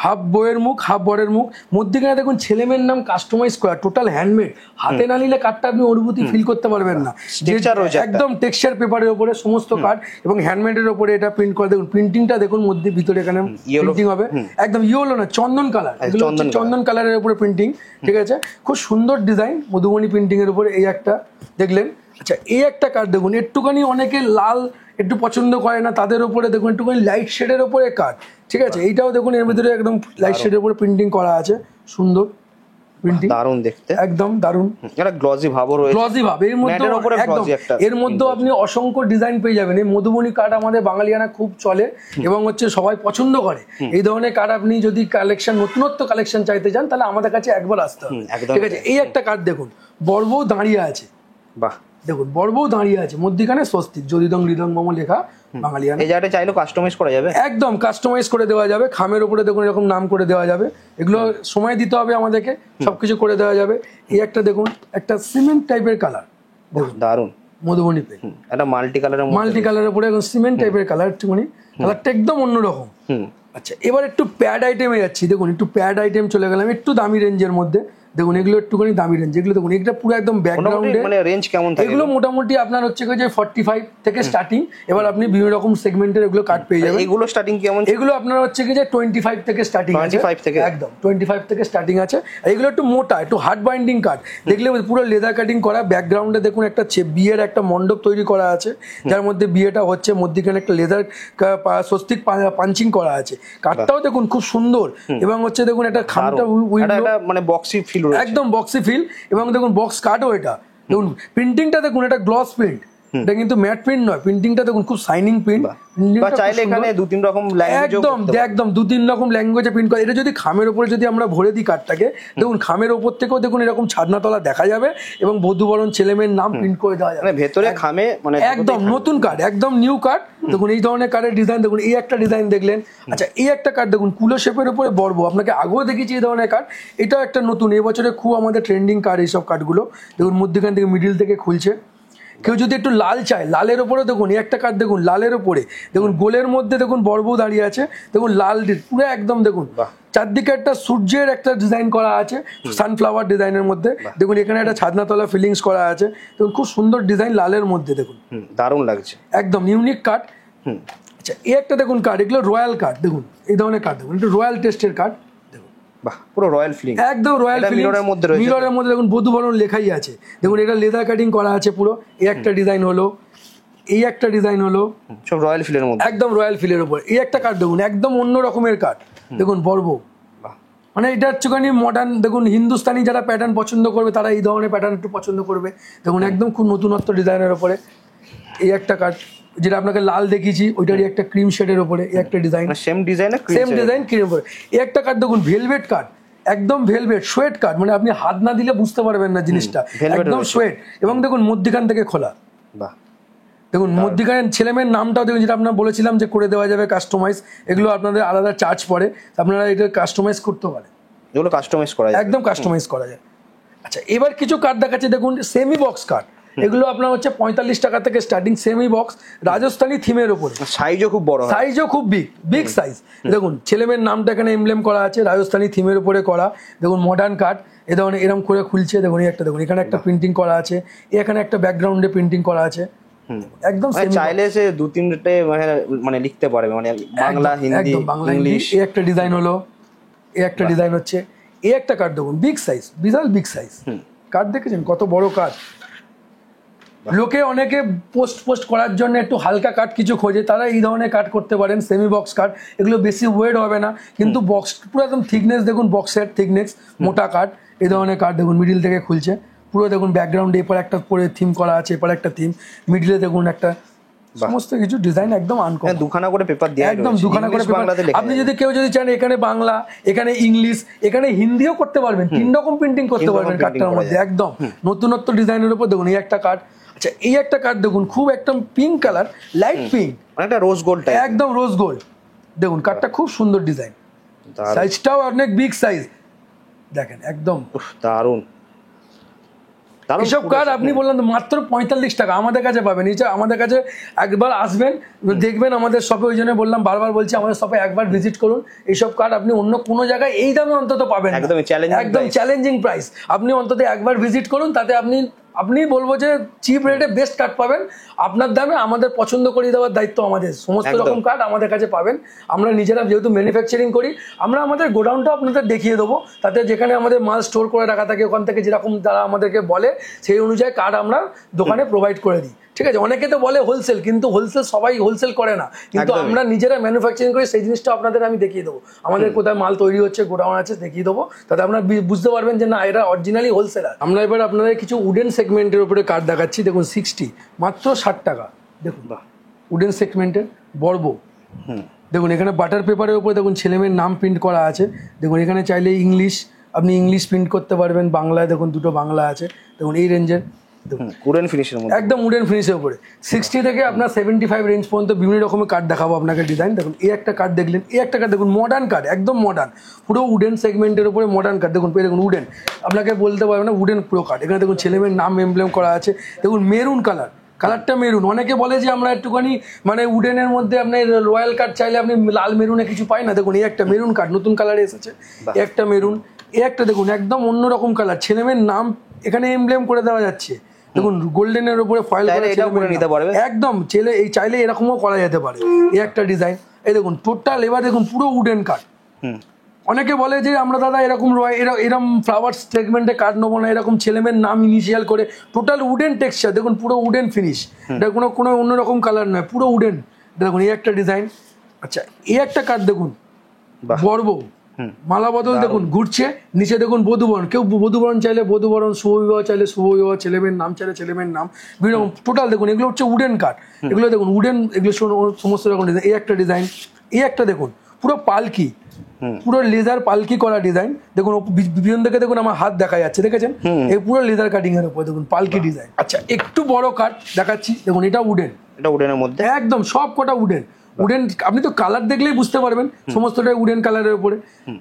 হাফ বইয়ের মুখ হাফ বরের মুখ, মধ্যেখানে দেখুন ছেলেমেয়ের নাম কাস্টমাইজ করা, টোটাল হ্যান্ডমেড। হাতে না নিলে কার্ডটা আপনি অনুভূতি ফিল করতে পারবেন না, একদম টেক্সচার পেপারের উপরে সমস্ত কার্ড এবং হ্যান্ডমেডের উপরে এটা প্রিন্ট করা। দেখুন প্রিন্টিংটা দেখুন, মধ্যে ভিতরে এখানে প্রিন্টিং হবে, একদম ইয়েলো না চন্দন কালার, এগুলো হচ্ছে চন্দন কালারের উপরে প্রিন্টিং, ঠিক আছে খুব সুন্দর ডিজাইন মধুবনী প্রিন্টিং এর উপরে। এই একটা দেখলেন। আচ্ছা এই একটা কার্ড দেখুন, একটুখানি অনেকে লাল একটু পছন্দ করে না, তাদের উপরে দেখুন একটুখানি লাইট শেডের উপরে কার্ড, ঠিক আছে এইটাও দেখুন এর ভিতরে একদম লাইট শেডের উপরে প্রিন্টিং করা আছে, সুন্দর প্রিন্টিং, দারুণ দেখতে, একদম দারুণ। এটা গ্লসি ভাবও রয়েছে, গ্লসি ভাব এর মধ্যে, একদম এর মধ্যেও আপনি অসংখ্য ডিজাইন পেয়ে যাবেন। এই মধুবনী কার্ড আমাদের বাঙালিয়ানা খুব চলে এবং হচ্ছে সবাই পছন্দ করে। এই ধরনের কার্ড আপনি যদি কালেকশন, নতুনত্ব কালেকশন চাইতে চান, তাহলে আমাদের কাছে একবার আসতে হবে, ঠিক আছে। এই একটা কার্ড দেখুন, বর্বও দাঁড়িয়ে আছে, বাহ দেখুন বর্বও দাঁড়িয়ে আছে, মধ্যখানে স্বস্তিক যদিদং হৃদং মম লেখা বাঙালিয়ানা। এই জায়গাটা চাইলেও কাস্টমাইজ করা যাবে, একদম কাস্টমাইজ করে দেওয়া যাবে, খামের উপরে দেখুন এরকম নাম করে দেওয়া যাবে। এগুলো সময় দিতে হবে আমাদেরকে, সবকিছু করে দেওয়া যাবে। এই একটা দেখুন, একটা সিমেন্ট টাইপের কালার, দারুণ মধুবনী পেন, একটা মাল্টি কালারের উপরে সিমেন্ট টাইপের কালার, একটুখানি কালারটা একদম অন্যরকম। আচ্ছা এবার একটু প্যাড আইটেমে যাচ্ছি, দেখুন একটু প্যাড আইটেম চলে গেলাম, একটু দামি রেঞ্জের মধ্যে। দেখুন এগুলো একটুখানি দামি রেঞ্জ, এগুলো দেখুন এটা পুরো একদম ব্যাকগ্রাউন্ডে, মানে রেঞ্জ কেমন থাকে এগুলো মোটামুটি আপনার হচ্ছে যে 45 থেকে স্টার্টিং। এবার আপনি বিভিন্ন রকম সেগমেন্টের এগুলো কার্ড পেয়ে যাবেন। এগুলো স্টার্টিং কেমন? এগুলো আপনার হচ্ছে যে 25 থেকে স্টার্টিং আছে, 25 থেকে একদম 25 থেকে স্টার্টিং আছে। এগুলো একটু মোটা, একটু হার্ড বাইন্ডিং কার্ড, দেখলে পুরো লেদার কাটিং করা। ব্যাকগ্রাউন্ডে দেখুন একটা বিয়ের একটা মণ্ডপ তৈরি করা আছে, যার মধ্যে বিয়েটা হচ্ছে, মধ্যখানে একটা লেদার স্বস্তিক পাঞ্চিং করা আছে। কার্ডটাও দেখুন খুব সুন্দর, এবং হচ্ছে দেখুন একটা খামটা মানে বক্সি ফিল, একদম বক্সি ফিল, এবং দেখুন বক্স কার্ডও এটা দেখুন, প্রিন্টিংটা দেখুন, এটা গ্লস প্রিন্ট, এটা কিন্তু ম্যাট প্রিন্ট নয়, প্রিন্টিংটা দেখুন খুব শাইনিং প্রিন্ট। চাইলে এখানে 2-3 রকম একদম 2-3 রকম ল্যাঙ্গুয়েজে প্রিন্ট করে। এটা যদি খামের উপরে যদি আমরা ভরে দিই কার্ডটাকে, দেখুন খামের উপর থেকেও দেখুন এরকম ছাদনাতলা দেখা যাবে, এবং বধূবরণ ছেলেমেয়ের নাম প্রিন্ট করে দেওয়া যাবে ভেতরে খামে, মানে একদম নতুন কার্ড, একদম নিউ কার্ড। দেখুন এই ধরনের কার্ডের ডিজাইন দেখুন, এই একটা ডিজাইন দেখলেন। আচ্ছা এই একটা কার্ড দেখুন, কুলো শেপের উপরে বর্ব, আপনাকে আগেও দেখেছি এই ধরনের কার্ড, এটাও একটা নতুন, এবছরে খুব আমাদের ট্রেন্ডিং কার্ড এইসব কার্ডগুলো। দেখুন মধ্যখান থেকে মিডিল থেকে খুলছে। কেউ যদি একটু লাল চায়, লালের ওপরে দেখুন এই একটা কার্ড দেখুন, লালের ওপরে দেখুন গোলের মধ্যে দেখুন বর্ব দাঁড়িয়ে আছে, দেখুন লাল পুরো একদম দেখুন চারদিকে একটা সূর্যের একটা ডিজাইন করা আছে, সানফ্লাওয়ার ডিজাইনের মধ্যে। দেখুন এখানে একটা ছাদনাতলা ফিলিংস করা আছে, দেখুন খুব সুন্দর ডিজাইন লালের মধ্যে, দেখুন দারুণ লাগছে, একদম ইউনিক কার্ড। আচ্ছা এই একটা দেখুন কার্ড, এগুলো রয়্যাল কার্ড, দেখুন এই ধরনের কার্ড দেখুন, একটু রয়্যাল টেস্টের কার্ড, পুরো রয়্যাল ফিলিং, একদম রয়্যাল মিররের মধ্যে রয়েছে, মিররের মধ্যে দেখুন বধূবরণ লেখাই আছে। দেখুন এটা লেদার কাটিং করা আছে পুরো, এই একটা ডিজাইন হলো, এই একটা ডিজাইন হলো, সব রয়্যাল ফিলের মধ্যে, একদম রয়্যাল ফিলের উপর। এই একটা কার্ড দেখুন, একদম অন্য রকমের কার্ড, দেখুন বর্ব, মানে এটা একটুখানি মডার্ন। দেখুন হিন্দুস্তানি যারা প্যাটার্ন পছন্দ করবে তারা এই ধরনের প্যাটার্ন একটু পছন্দ করবে। দেখুন একদম খুব নতুনত্ব ডিজাইনের উপরে এই একটা কার্ড, যেটা আপনাকে লাল দেখিয়েছি ওইটারই একটা ক্রিম শেডের উপরে এই একটা ডিজাইন, সেম ডিজাইন ক্রিম উপরে। এই একটা কার্ড দেখুন ভেলভেট কার্ড, একদম ভেলভেট সোয়েট কার্ড, মানে আপনি হাত না দিলে বুঝতে পারবেন না জিনিসটা, একদম সোয়েট। এবং দেখুন মধ্যখান থেকে খোলা, দেখুন মধ্যখানে ছেলেমেয়ের নামটাও দেখুন, যেটা আপনার বলেছিলাম যে করে দেওয়া যাবে কাস্টমাইজ। এগুলো আপনাদের আলাদা চার্জ পড়ে, আপনারা এটা কাস্টমাইজ করতে পারেন, এগুলো কাস্টমাইজ করা যায়, একদম কাস্টমাইজ করা যায়। আচ্ছা এবার কিছু কার্ড দেখাচ্ছে, দেখুন সেমি বক্স কার্ড, এগুলো আপনার হচ্ছে 45 টাকা থেকে স্টার্টিং, সেমি বক্স, রাজস্থানী থিমের উপরে, সাইজও খুব বড়, সাইজও খুব বিগ সাইজ। দেখুন ছেলেমেয়ের নামটা এখানে এমব্লেম করা আছে, রাজস্থানী থিমের উপরে করা। দেখুন মডার্ন কার্ড, এ ধরনের এরকম করে খুলছে, দেখুন এই একটা দেখুন এখানে একটা প্রিন্টিং করা আছে, এখানে একটা ব্যাকগ্রাউন্ডে প্রিন্টিং করা আছে, একদম চাইলে সে 2-3টে মানে লিখতে পারবে, মানে বাংলা হিন্দি বাংলা ইংলিশ। এই একটা ডিজাইন হলো, এই একটা ডিজাইন হচ্ছে, এই একটা কার্ড দেখুন বিগ সাইজ, বিশাল বিগ সাইজ কার্ড, দেখেছেন কত বড় কার্ড। লোকে অনেকে পোস্ট করার জন্য একটু হালকা কাট কিছু খোঁজে, তারা এই ধরনের কাট করতে পারেন, সেমি বক্স কাট। এগুলো বেশি ওয়েট হবে না, কিন্তু বক্স পুরো একদম থিকনেস দেখুন, বক্সের থিকনেস মোটা কাট। এই ধরনের কাট দেখুন মিডিল থেকে খুলছে পুরো, দেখুন ব্যাকগ্রাউন্ডে এরপর একটা পরে থিম করা আছে, এরপর একটা থিম, মিডিলে দেখুন একটা, সমস্ত কিছু ডিজাইন একদম আনকমন, দুখানা করে পেপার দিয়ে, একদম দুখানা করে পেপার। আপনি যদি কেউ যদি চান এখানে বাংলা, এখানে ইংলিশ, এখানে হিন্দিও করতে পারবেন, 3 রকম প্রিন্টিং করতে পারবেন কার্ডটার মধ্যে, একদম নতুনত্ব ডিজাইনের উপর। দেখুন এই একটা কার্ড, আচ্ছা এই একটা কার্ড দেখুন, খুব একদম পিঙ্ক কালার, লাইট পিঙ্ক, একটা রোজ গোল্ড টাইপ, একদম রোজ গোল্ড। দেখুন কার্ডটা খুব সুন্দর ডিজাইন, সাইজটাও অনেক বিগ সাইজ, দেখেন একদম দারুণ। এইসব কার্ড আপনি বললেন মাত্র 45 টাকা আমাদের কাছে পাবেন। এই আমাদের কাছে একবার আসবেন, দেখবেন আমাদের শপে, ওই জন্য বললাম, বারবার বলছি আমাদের শপে একবার ভিজিট করুন। এইসব কার্ড আপনি অন্য কোনো জায়গায় এই দামে অন্তত পাবেন, একদম চ্যালেঞ্জিং প্রাইস। আপনি অন্তত একবার ভিজিট করুন, তাতে আপনি বলবো যে চিপ রেটে বেস্ট কার্ড পাবেন আপনার দামে। আমাদের পছন্দ করে দেওয়ার দায়িত্ব আমাদের, সমস্ত রকম কার্ড আমাদের কাছে পাবেন। আমরা নিজেরা যেহেতু ম্যানুফ্যাকচারিং করি, আমরা আমাদের গোডাউনটা আপনাদের দেখিয়ে দেবো, তাতে যেখানে আমাদের মাল স্টোর করে রাখা থাকে, ওখান থেকে যেরকম তারা আমাদেরকে বলে সেই অনুযায়ী কার্ড আমরা দোকানে প্রোভাইড করে দিই। ঠিক আছে, অনেকে তো বলে হোলসেল, কিন্তু হোলসেল সবাই হোলসেল করে না, কিন্তু আমরা নিজেরা ম্যানুফ্যাকচারিং করি, সেই জিনিসটা আপনাদের আমি দেখিয়ে দেবো। আমাদের কোথায় মাল তৈরি হচ্ছে, গোডাউন আছে, দেখিয়ে দেবো, তাতে আপনারা বুঝতে পারবেন যে না এরা অরিজিনালি হোলসেলার। আমরা এবার আপনাদের কিছু উডেন সেগমেন্টের উপরে কার্ড দেখাচ্ছি। দেখুন 60, মাত্র 60 টাকা। দেখুন উডেন সেগমেন্টের বর্ব, দেখুন এখানে বাটার পেপারের উপরে দেখুন ছেলেমেয়ের নাম প্রিন্ট করা আছে। দেখুন এখানে চাইলে ইংলিশ, আপনি ইংলিশ প্রিন্ট করতে পারবেন, বাংলায় দেখুন দুটো বাংলা আছে। দেখুন এই রেঞ্জের উডেন ফিনিশের মধ্যে, একদম উডেন ফিনিশের উপরে 60 থেকে আপনার 75 রেঞ্জ পর্যন্ত বিভিন্ন রকমের কার্ড দেখাবো আপনাকে ডিজাইন। দেখুন এই একটা কার্ড দেখলেন, এই একটা কার্ড দেখুন মডার্ন কার্ড, একদম মডার্ন, পুরো উডেন সেগমেন্টের উপরে মডার্ন কার্ড। দেখুন দেখুন উডেন, আপনাকে বলতে পারবেন না উডেন পুরো কার্ড। এখানে দেখুন ছেলেমেয়ের নাম এমব্লেম করা আছে। দেখুন মেরুন কালার, কালারটা মেরুন। অনেকে বলে যে আমরা একটুখানি মানে উডেনের মধ্যে আপনি রয়্যাল কার্ড চাইলে আপনি লাল মেরুনে কিছু পাই না। দেখুন এই একটা মেরুন কার্ড, নতুন কালারে এসেছে, একটা মেরুন, এই একটা দেখুন একদম অন্যরকম কালার, ছেলেমেয়ের নাম এখানে এমব্লেম করে দেওয়া যাচ্ছে, দেখুন গোল্ডেনের উপরে ফয়েল করা, এটা করে নিতে পারবে একদম ছেলে এই চাইলে এরকমও করা যেতে পারে। এই একটা ডিজাইন, এই দেখুন টোটাল এবার দেখুন পুরো উডেন কাট। অনেকে বলে যে আমরা দাদা এরকম এরকম ফ্লাওয়ার সেগমেন্টে কাট নেবো না, এরকম ছেলেমেয়ের নাম ইনিশিয়াল করে টোটাল উডেন টেক্সচার, দেখুন পুরো উডেন ফিনিশ, এটা কোনো কোনো অন্যরকম কালার নয়, পুরো উডেন। দেখুন এই একটা ডিজাইন। আচ্ছা এই একটা কাট দেখুন বর্ব মালা বদল, দেখুন ঘুরছে, নিচে দেখুন বধূবরণ, কেউ বধূবরণ চাইলে বধূবরণ, শুভবিবাহ চাইলে শুভবিবাহ, ছেলেমেয়ের নাম চাইলে ছেলেমেয়ের নাম, বিভিন্ন রকম টোটাল দেখুন এগুলো হচ্ছে উডেন কাট, এগুলো দেখুন উডেন, এগুলো সমস্ত রকম ডিজাইন। এই একটা ডিজাইন, এই একটা দেখুন পুরো পালকি, পুরো লেজার পালকি করা ডিজাইন, দেখুন বিভিন্ন থেকে দেখুন আমার হাত দেখা যাচ্ছে, দেখেছেন এই পুরো লেজার কাটিং এর উপর দেখুন পালকি ডিজাইন। আচ্ছা একটু বড় কাট দেখাচ্ছি, দেখুন এটা উডেন, এটা উডেনের মধ্যে একদম সব কটা উডেন। উডেন আপনি তো কালার দেখলেই বুঝতে পারবেন সমস্তটাই উডেন কালারের উপরে।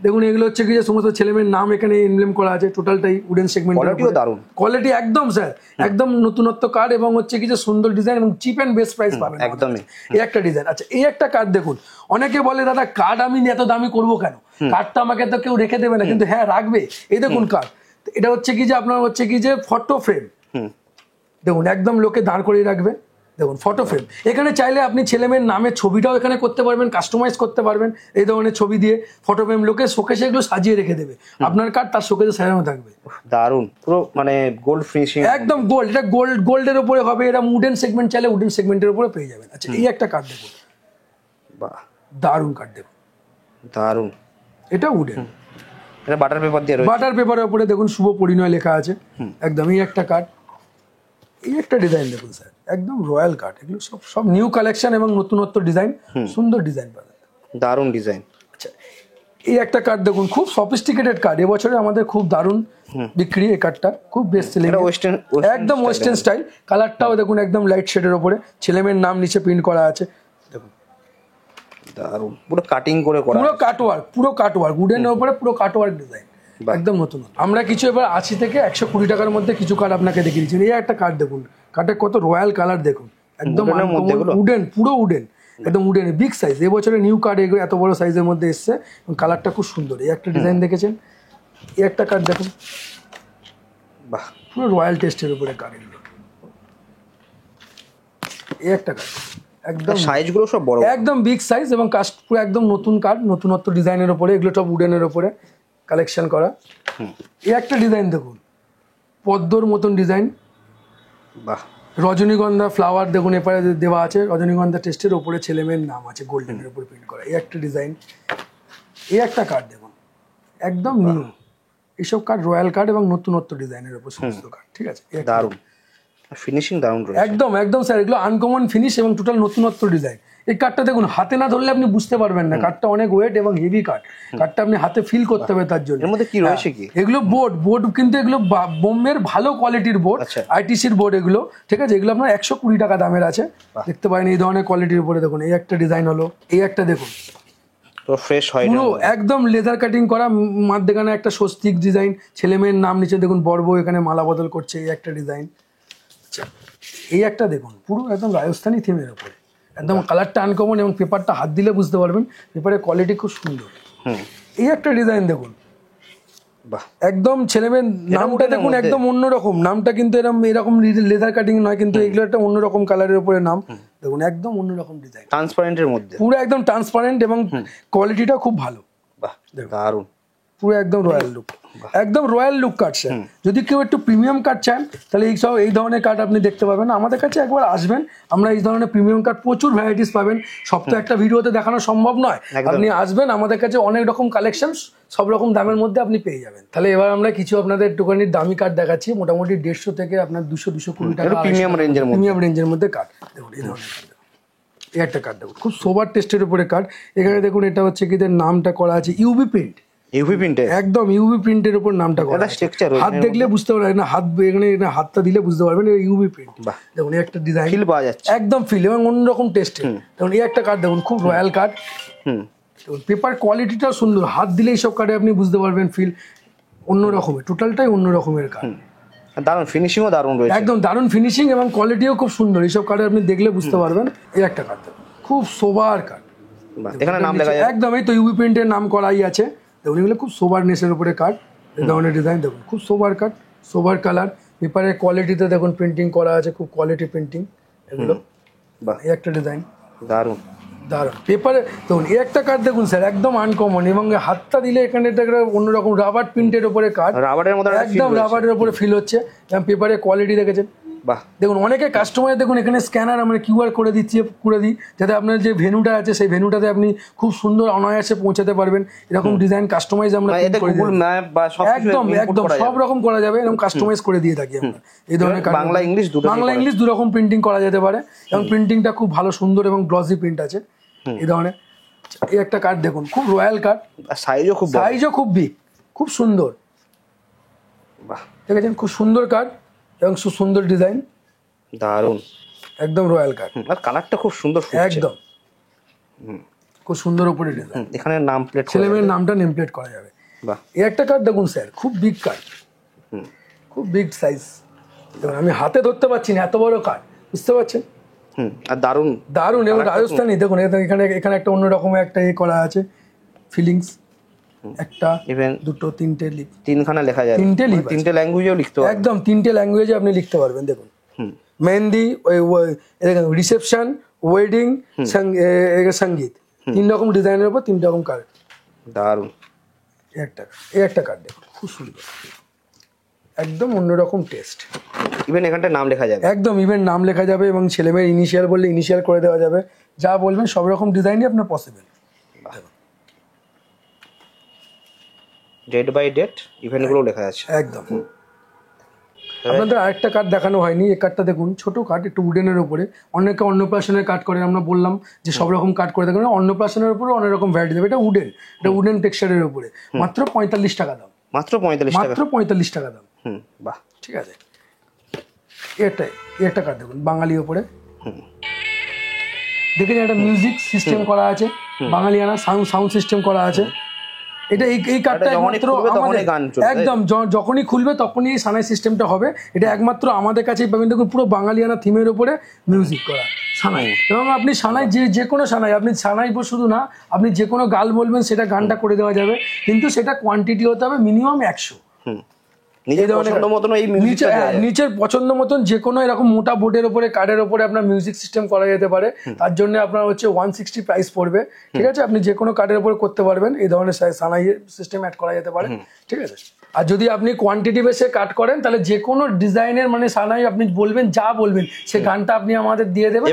দেখুন এগুলো হচ্ছে কি যে সমস্ত ছেলেমেয়ের নাম এখানে এমব্লেম করা আছে, টোটালটাই উডেন সেগমেন্ট। কোয়ালিটিও দারুণ, কোয়ালিটি একদম স্যার একদম নতুনত্ব কার্ড এবং হচ্ছে কি যে সুন্দর ডিজাইন এবং চিপ এন্ড বেস্ট প্রাইস পাবেন একদমই। এই একটা ডিজাইন। আচ্ছা এই একটা কার্ড দেখুন, অনেকে বলে দাদা কার্ড আমি এত দামি করবো কেন, কার্ডটা আমাকে তো কেউ রেখে দেবে না, কিন্তু হ্যাঁ রাখবে। এই দেখুন কার্ড, এটা হচ্ছে কি যে আপনার হচ্ছে কি যে ফটো ফ্রেম, দেখুন একদম লোকে দাঁড় করিয়ে রাখবে, দেখুন ফটো ফ্রেম। এখানে চাইলে আপনি ছেলেমেয়ের নামের ছবিটাও এখানে করতে পারবেন, কাস্টমাইজ করতে পারবেন এই ধরনের ছবি দিয়ে ফটো ফ্রেম, লোকে শোকেসে এগুলো সাজিয়ে রেখে দেবে, আপনার কার্ড তার শোকেসে সাজানো থাকবে। দারুন, পুরো মানে গোল্ড ফিনিশিং, একদম গোল্ড, এটা গোল্ডের উপরে হবে, এটা উডেন সেগমেন্ট চাইলে উডেন সেগমেন্টের উপরে পেয়ে যাবেন। আচ্ছা এই একটা কার্ড দেখুন, বাহ দারুন কার্ড দেখুন, দারুন, এটা উডেন, এটা বাটার পেপার দিয়ে রয়েছে, বাটার পেপারের উপরে দেখুন শুভ পরিণয় লেখা আছে, একদম এই একটা কার্ড। এই একটা ডিজাইন দেখুন স্যার, একদম রয়্যাল কাট, এগুলো সব সব নিউ কালেকশন এবং নতুনত্ব ডিজাইন, সুন্দর ডিজাইন পাবেন, দারুণ ডিজাইন। আচ্ছা এই একটা কার্ড দেখুন, খুব সফিস্টিকেটেড কার্ড, এবছরে আমাদের খুব দারুণ বিক্রি, এই কার্ডটা খুব বেস্ট সেলিং, একদম ওয়েস্টার্ন স্টাইল। কালারটাও দেখুন একদম লাইট শেডের উপরে, ছেলেমেয়ের নাম নিচে প্রিন্ট করা আছে, দেখুন দারুণ, পুরো কাটিং করে করা, পুরো কাটওয়ার্ক, পুরো কাটওয়ার্ক উডেনের উপরে পুরো কাটওয়ার্ক ডিজাইন, একদম নতুন। আমরা কিছু এবার 80 থেকে 120 টাকার মধ্যে কিছু কার্ড আপনাকে দেখিয়ে দিচ্ছি। এই একটা কার্ড দেখুন, কার্ডের কত রয়্যাল কালার দেখুন, একদম উডেন, পুরো উডেন, একদম উডেন বিগ সাইজ। এবছরে নিউ কার্ড এগুলো এত বড় সাইজের মধ্যে এসছে এবং কালারটা খুব সুন্দর। এই একটা ডিজাইন দেখেছেন, এই একটা কার্ড দেখুন, বাহ পুরো রয়্যাল টেস্টের উপরে কার্ড এগুলো। এই একটা কার্ড একদম সাইজগুলো সব বড়, একদম বিগ সাইজ এবং কাস্ট পুরো একদম নতুন কার্ড, নতুনত্ব ডিজাইনের উপরে, এগুলো সব উডেনের উপরে কালেকশন করা। এই একটা ডিজাইন দেখুন, পদ্মর মতন ডিজাইন, বাহ রজনীগন্ধা ফ্লাওয়ার দেখুন এপারে দেওয়া আছে, রজনীগন্ধা টেস্টের ওপরে ছেলেমেয়ের নাম আছে গোল্ডেনের উপর প্রিন্ট করা। এই একটা ডিজাইন, এই একটা কার্ড দেখুন একদম নিউ, এইসব কার্ড রয়্যাল কার্ড এবং নতুনত্ব ডিজাইনের উপর সমস্ত কার্ড, ঠিক আছে দারুণ ফিনিশিং, দারুণ রয়েছে একদম একদম স্যার, এগুলো আনকমন ফিনিশ এবং টোটাল নতুনত্ব ডিজাইন। এই কার্ডটা দেখুন হাতে না ধরলে আপনি বুঝতে পারবেন না, কার্ডটা অনেক ওয়েট এবং হেভি কার্ড, কার্ডটা আপনি হাতে ফিল করতে হবে তার জন্য। এর মধ্যে কি রয়েছে কি, এগুলো বোর্ড কিন্তু এগুলো বোম্বের ভালো কোয়ালিটির বোর্ড, আইটিসির বোর্ড এগুলো, ঠিক আছে। এগুলো আপনার 120 টাকা দামের আছে, দেখতে পারেন এই ধরনের কোয়ালিটির উপরে। দেখুন এই একটা ডিজাইন হলো, এই একটা দেখুন তো ফ্রেশ হয় পুরো একদম লেদার কাটিং করা, মাঝখানে একটা স্বস্তিক ডিজাইন, ছেলে মেয়ের নাম নিচে দেখুন বর্ব, এখানে মালা বদল করছে, এই একটা ডিজাইন। আচ্ছা এই একটা দেখুন পুরো একদম রাজস্থানী থিমের উপরে, একদম কালারটা আনকমন এবং পেপারটা হাত দিলে বুঝতে পারবেন পেপারের কোয়ালিটি খুব সুন্দর। এই একটা ডিজাইন দেখুন, একদম ছেলেমেয়ের নামটা দেখুন একদম অন্যরকম, নামটা কিন্তু এরকম লেদার কাটিং নয়, কিন্তু এগুলো একটা অন্যরকম কালারের উপরে নাম, দেখুন একদম অন্যরকম ডিজাইন, ট্রান্সপারেন্টের মধ্যে, পুরো একদম ট্রান্সপারেন্ট এবং কোয়ালিটিটা খুব ভালো, বাহ দারুণ, পুরো একদম রয়্যাল লুক, একদম রয়্যাল লুক কার্ড স্যার। যদি কেউ একটু প্রিমিয়াম কার্ড চান তাহলে এই ধরনের কার্ড আপনি দেখতে পাবেন, আমাদের কাছে একবার আসবেন, আমরা এই ধরনের প্রিমিয়াম কার্ড প্রচুর ভ্যারাইটিস পাবেন, সব তো একটা ভিডিওতে দেখানো সম্ভব নয়, আপনি আসবেন, আমাদের কাছে অনেক রকম কালেকশন সব রকম দামের মধ্যে আপনি পেয়ে যাবেন। তাহলে এবার আমরা কিছু আপনাদের একটুখানি দামি কার্ড দেখাচ্ছি, মোটামুটি 150 থেকে আপনার 200-220 টাকা প্রিমিয়াম রেঞ্জের মধ্যে কার্ড। দেখুন এই ধরনের কার্ড, এই একটা কার্ড দেখুন খুব সোবার টেস্টের উপরে কার্ড। এখানে দেখুন এটা হচ্ছে কি নামটা করা আছে ইউভি প্রিন্ট, ইউভি প্রিন্টে, একদম ইউভি প্রিন্টের উপর নামটা করা, হাত দেখলে বুঝতে পারবেন না, এখানে হাতটা দিলে বুঝতে পারবেন ইউভি প্রিন্ট। দেখুন এই একটা ডিজাইন ফিল পাওয়া যাচ্ছে, একদম ফিল এবং অন্যরকম টেস্ট। দেখুন এই একটা কার্ড দেখুন খুব রয়্যাল কার্ড, পেপার কোয়ালিটিটাও সুন্দর, হাত দিলে এইসব কার্ডে আপনি বুঝতে পারবেন ফিল অন্যরকমের, টোটালটাই অন্য রকমের কার্ড, দারুণ ফিনিশিংও দারুণ রয়েছে, একদম দারুণ ফিনিশিং এবং কোয়ালিটিও খুব সুন্দর, এইসব কার্ডে আপনি দেখলে বুঝতে পারবেন। এই একটা কার্ড খুব সোবার কার্ড, এখানে নাম লেখা যায় একদম, এই তো ইউভি প্রিন্টের নাম করাই আছে, দেখুন এগুলো খুব সোবারনেসের উপরে কার্ড, এই ধরনের ডিজাইন দেখুন, খুব সোবার কাট, সোবার কালার, পেপারের কোয়ালিটিতে দেখুন প্রিন্টিং করা আছে, খুব কোয়ালিটি প্রিন্টিং এগুলো। বাহ, এই একটা ডিজাইন দারুণ দারুণ। পেপারে দেখুন এই একটা কার্ড দেখুন স্যার, একদম আনকমন, এবং হাতটা দিলে এখানে একটা অন্যরকম রাবার প্রিন্টের উপরে কার্ড, রাবারের মতো একদম রাবারের উপরে ফিল হচ্ছে, এবং পেপারের কোয়ালিটি দেখেছেন। বাহ, দেখুন অনেকে কাস্টমার দেখুন এখানে স্ক্যানার আমরা কিউআর করে দিচ্ছি, করে দিই, যাতে আপনার যে ভেন্যুটা আছে সেই ভেন্যুটাতে আপনি খুব সুন্দর অনায়াসে পৌঁছাতে পারবেন। এরকম ডিজাইন কাস্টমাইজ আমরা এতে গুগল ম্যাপ বা সব একদম একদম সব রকম করা যাবে, এরকম কাস্টমাইজ করে দিয়ে থাকি আমরা এই ধরনের কার্ড। বাংলা ইংলিশ দুটো, বাংলা ইংলিশ দু রকম প্রিন্টিং করা যেতে পারে, এবং প্রিন্টিংটা খুব ভালো সুন্দর এবং গ্লসি প্রিন্ট আছে এই ধরনের। এই একটা কার্ড দেখুন, খুব রয়্যাল কার্ড, সাইজও খুব বড়, সাইজও খুব বিগ, খুব সুন্দর। বাহ, দেখেছেন খুব সুন্দর কার্ড এবং সুন্দর ডিজাইন, দারুণ, একদম রয়্যাল কার্ড, আর কালারটা খুব সুন্দর ফুটছে। একদম খুব সুন্দর উপরে ডিজাইন। এখানে নাম প্লেট, ছেলে মেয়ের নামটা নেম প্লেট করা যাবে। বাহ, এই একটা কার্ড দেখুন স্যার, খুব বিগ কার্ড, খুব বিগ সাইজ। দেখুন আমি হাতে ধরতে পারছি না, এত বড় কার্ড, বুঝতে পারছেন? আর দারুণ দারুণ। এবং রাজস্থানি দেখুন, এখানে এখানে একটা অন্যরকম একটা করা আছে, ফিলিংস, একটা ইভেন দুটো তিনটে লিপ, তিনখানা লেখা যায়, তিনটে লিপ, তিনটে ল্যাঙ্গুয়েজেও লিখতে হবে, একদম তিনটে ল্যাঙ্গুয়েজে আপনি লিখতে পারবেন। দেখুন মেহেন্দি, রিসেপশন, ওয়েডিং, সঙ্গীত, 3 রকম ডিজাইনের উপর 3 রকম কার্ড। দারুণ। এই একটা কার্ড দেখুন, খুব সুন্দর, একদম অন্যরকম টেস্ট। ইভেন এখানটা নাম লেখা যাবে, একদম ইভেন নাম লেখা যাবে, এবং ছেলেমেয়ের ইনিশিয়াল বললে ইনিশিয়াল করে দেওয়া যাবে, যা বলবেন সব রকম ডিজাইনই আপনার পসিবল। ডেট বাই ডেট ইভেন্টগুলো লেখা আছে একদম। আপনাদের আরেকটা কার্ড দেখানো হয়নি, এই কার্ডটা দেখুন, ছোট কার্ড, একটু উডেনের উপরে। অনেকে অন্নপ্রাশনের কার্ড করেন, আমরা বললাম যে সব রকম কার্ড করে দেখেন, অন্নপ্রাশনের উপরে অনেক রকম ভ্যারাইটি দেবে। এটা উডেন, এটা উডেন টেক্সচারের উপরে, মাত্র 45 টাকা দাম, মাত্র 45 টাকা, মাত্র 45 টাকা দাম। বাহ, ঠিক আছে। একটা কার্ড দেখুন, বাঙালি ওপরে দেখেন, একটা মিউজিক সিস্টেম করা আছে, বাঙালিয়ানা সাউন্ড সিস্টেম করা আছে। এটা এই কার্ডটা একমাত্র আমাদের, একদম যখনই খুলবে তখনই এই সানাই সিস্টেমটা হবে। এটা একমাত্র আমাদের কাছেই পাবেন। দেখুন পুরো বাঙালিয়ানা থিমের উপরে মিউজিক করা সানাই, এবং আপনি সানাই যে কোনো সানাই, আপনি সানাই শুধু না, আপনি যে কোনো গাল বলবেন সেটা গানটা করে দেওয়া যাবে, কিন্তু সেটা কোয়ান্টিটি হতে হবে মিনিমাম 100। নিচের পছন্দ মতন যে কোনো এরকম মোটা বোর্ডের উপরে, কার্ডের উপরে আপনার মিউজিক সিস্টেম করা যেতে পারে। তার জন্য আপনার হচ্ছে 160 প্রাইস পড়বে। ঠিক আছে, আপনি যে কোনো কার্ডের উপরে করতে পারবেন, এই ধরনের সানাই সিস্টেম অ্যাড করা যেতে পারে। ঠিক আছে, আর যদি আপনি কোয়ান্টিটি বেসে কাট করেন, তাহলে যে কোনো ডিজাইনের মানে সানাই আপনি বলবেন, যা বলবেন সেই গানটা আপনি আমাদের দিয়ে দেবেন,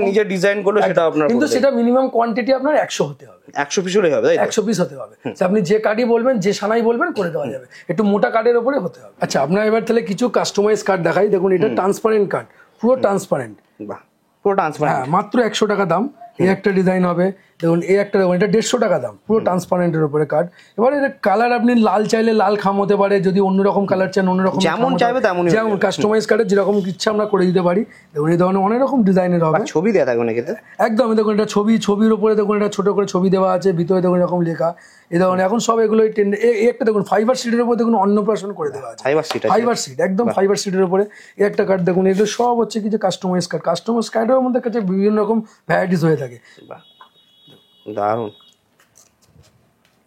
নিজের ডিজাইন করলে সেটা আপনার, কিন্তু সেটা মিনিমাম কোয়ান্টিটি আপনার 100 হতে হবে, 100 পিস হলে হবে, 100 পিস হতে হবে। আপনি যে কার্ডই বলবেন, যে সানাই বলবেন করে দেওয়া যাবে, একটু মোটা কার্ডের উপরে হতে হবে। আচ্ছা, আপনার এবার তাহলে কিছু কাস্টমাইজ কার্ড দেখাই। দেখুন এটা ট্রান্সপারেন্ট কার্ড, পুরো ট্রান্সপারেন্ট, বাহ, পুরো ট্রান্সপারেন্ট, হ্যাঁ, মাত্র 100 টাকা দাম। এই একটা ডিজাইন হবে, দেখুন এই একটা, দেখুন এটা 150 টাকা দাম, পুরো ট্রান্সপারেন্টের উপরে কার্ড। এবার এর কালার আপনি লাল চাইলে লাল খাম হতে পারে, যদি অন্যরকম কালার চান অন্যরকম, যেমন চাইবে তেমনই, যেমন কাস্টমাইজ কার্ডের যেরকম ইচ্ছা আমরা করে দিতে পারি। দেখুন এই ধরনের অনেক রকম ডিজাইনের হবে, ছবি দেওয়া থাকবে নাকি? একদম। দেখুন এটা ছবির উপরে দেখুন এটা ছোট করে ছবি দেওয়া আছে, ভিতরে দেখুন এরকম লেখা। এই দেখুন এখন সব এগুলো একটা দেখুন ফাইবার সিটের উপর দেখুন অন্নপ্রাশন করে দেওয়া আছে, ফাইবার সিট, একদম ফাইবার সিটের উপরে। এই একটা কার্ড দেখুন, এগুলো সব হচ্ছে কিছু কাস্টমাইজ কার্ড। কাস্টমাইজ কার্ডের মধ্যে কাছে বিভিন্ন রকম ভ্যারাইটিস হয়ে থাকে। দারুণ।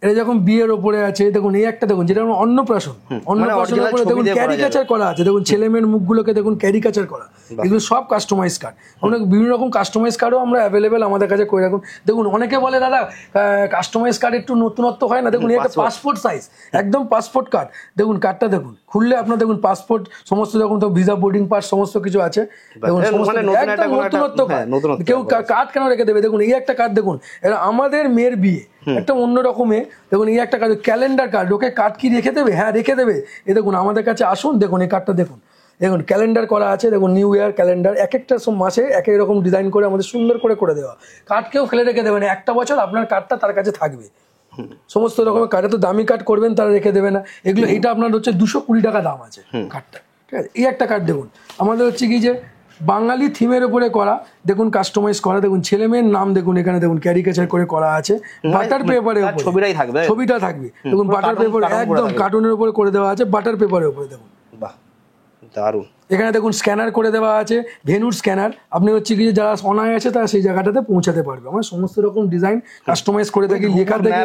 এটা যখন বিয়ের ওপরে আছে, দেখুন এই একটা দেখুন, যেটা অন্নপ্রাশনের উপরে দেখুন ক্যারিকাচার করা আছে। দেখুন ছেলে মেয়ের মুখগুলোকে দেখুন ক্যারিকাচার করা, এগুলো সব কাস্টমাইজ কার্ড। অনেক বিভিন্ন রকম কাস্টমাইজ কার্ডও আমরা অ্যাভেলেবেল আমাদের কাছে করে রাখুন। দেখুন অনেকে বলে দাদা কাস্টমাইজ কার্ড একটু নতুনত্ব হয় না, দেখুন এটা পাসপোর্ট সাইজ, একদম পাসপোর্ট কার্ড। দেখুন কার্ডটা দেখুন, খুললে আপনার দেখুন পাসপোর্ট সমস্ত, দেখুন তো ভিসা, বোর্ডিং পাস সমস্ত কিছু আছে। দেখুন একদম নতুনত্ব কার্ড, কেউ কার্ড কেন রেখে দেবে? দেখুন এই একটা কার্ড দেখুন, এটা আমাদের মেয়ের বিয়ে, একটা অন্য রকমের। দেখুন এই একটা কার্ড, ক্যালেন্ডার কার্ড। ওকে কার্ড কি রেখে দেবে? হ্যাঁ রেখে দেবে। এই দেখুন আমাদের কাছে আসুন, দেখুন এই কার্ডটা দেখুন, দেখুন ক্যালেন্ডার করা আছে। দেখুন নিউ ইয়ার ক্যালেন্ডার, এক একটা মাসে এক এক রকম ডিজাইন করে আমাদের সুন্দর করে দেওয়া। কার্ড কেউ ফেলে রেখে দেবে না, একটা বছর আপনার কার্ডটা তার কাছে থাকবে। সমস্ত রকমের কার্ড, তো দামি কার্ড করবেন তারা রেখে দেবে না এগুলো। এটা আপনার হচ্ছে 220 টাকা দাম আছে কার্ডটা। ঠিক আছে, এই একটা কার্ড দেখুন, আমাদের হচ্ছে কি যে বাঙালি থিমের উপরে করা, দেখুন কাস্টমাইজ করা। দেখুন ছেলে মেয়ের নাম দেখুন, এখানে দেখুন ক্যারিকেচার করে করা আছে, বাটার পেপারের উপরে ছবিটা থাকবে। দেখুন বাটার পেপার, একদম কার্টুনের উপরে করে দেওয়া আছে, বাটার পেপারের উপরে। দেখুন বাহ, দারুণ। এখানে দেখুন স্ক্যানার করে দেওয়া আছে, ভেনুর স্ক্যানার। আপনি হচ্ছে কি যারা অনায় আছে তারা সেই জায়গাটাতে পৌঁছাতে পারবে। আমরা সমস্ত রকম ডিজাইন কাস্টমাইজ করে থাকি, লেখা থেকে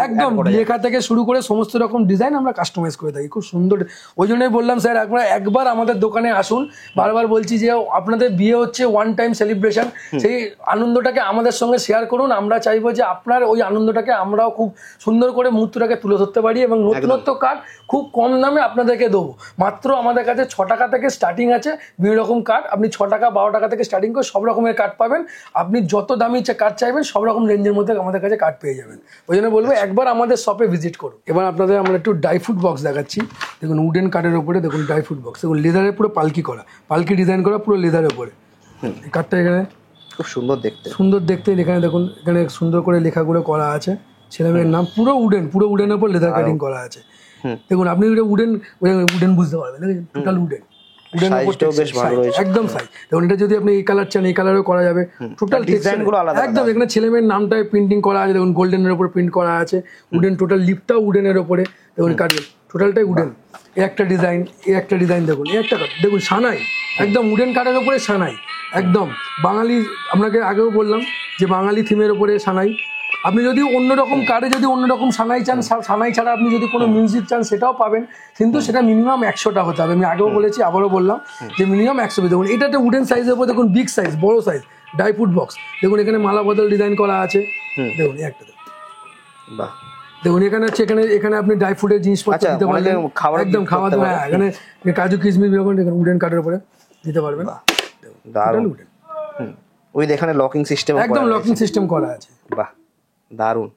একদম লেখা থেকে শুরু করে সমস্ত রকম ডিজাইন আমরা কাস্টমাইজ করে থাকি, খুব সুন্দর। ওই জন্যই বললাম স্যার একবার আমাদের দোকানে আসুন। বারবার বলছি যে আপনাদের বিয়ে হচ্ছে ওয়ান টাইম সেলিব্রেশন, সেই আনন্দটাকে আমাদের সঙ্গে শেয়ার করুন। আমরা চাইবো যে আপনার ওই আনন্দটাকে আমরাও খুব সুন্দর করে মুহূর্তটাকে তুলে ধরতে পারি, এবং নতুনত্ব কার্ড খুব কম দামে আপনাদেরকে দেবো। মাত্র আমাদের কাছে 6 টাকা থেকে স্টার্টিং আছে বিভিন্ন রকম কার্ড। আপনি 6 টাকা 12 টাকা থেকে স্টার্টিং করে সব রকমের কার্ড পাবেন। আপনি যত দামি কার্ড চাইবেন সব রকম রেঞ্জের মধ্যে আমাদের কাছে কার্ড পেয়ে যাবেন। ওই জন্য বলবো একবার আমাদের শপে ভিজিট করুন। এবার আপনাদের আমরা একটু ড্রাই ফ্রুট বক্স দেখাচ্ছি। দেখুন উডেন কার্ডের ওপরে দেখুন ড্রাই ফ্রুট বক্স, দেখুন লেদারের পুরো পালকি করা, পালকি ডিজাইন করা পুরো লেদারের ওপরে। এই কার্ডটা এখানে খুব সুন্দর দেখতে। এখানে দেখুন এখানে সুন্দর করে লেখাগুলো করা আছে, ছেলেমেয়ের নাম, পুরো উডেনের উপর লেদার কাটিং করা আছে। দেখুন আপনি উডেন বুঝতে পারবেন, টোটাল উডেন একদম সাইজ। দেখুন এটা যদি আপনি এই কালার চান এই কালারও করা যাবে, টোটাল ডিজাইনগুলো আলাদা একদম। এখানে ছেলেমেয়ের নামটা প্রিন্টিং করা আছে, দেখুন গোল্ডেনের উপর প্রিন্ট করা আছে, উডেন টোটাল লিপটাও উডেনের উপরে। দেখুন কার্ডের টোটালটাই উডেন। এই একটা ডিজাইন দেখুন, এই একটা কার্ড দেখুন সানাই, একদম উডেন কার্ডের উপরে সানাই একদম বাঙালি। আপনাকে আগেও বললাম যে বাঙালি থিমের উপরে সানাই। আপনি যদি অন্যরকম কার্ডে যদি অন্যরকম সানাই চান, সানাই ছাড়া আপনি যদি কোনো মিউজিক চান সেটাও পাবেন, কিন্তু সেটা মিনিমাম 100টা হতে হবে। আমি আগেও বলেছি আবারও বললাম যে মিনিমাম 100। দেখুন এটাতে উডেন সাইজের উপর দেখুন বিগ সাইজ, বড় সাইজ ড্রাই ফ্রুট বক্স। দেখুন এখানে মালা বদল ডিজাইন করা আছে, দেখুন একটা দেখুন এখানে হচ্ছে এখানে আপনি ড্রাই ফ্রুটের জিনিসপত্র দিতে পারবেন, একদম খাওয়া দাওয়া। এখানে কাজু কিশমিশ দেখুন উডেন কার্ডের উপরে দিতে পারবেন। উডেন ওই এখানে লকিং সিস্টেম, একদম লকিং সিস্টেম করা আছে। বাহ দারুন।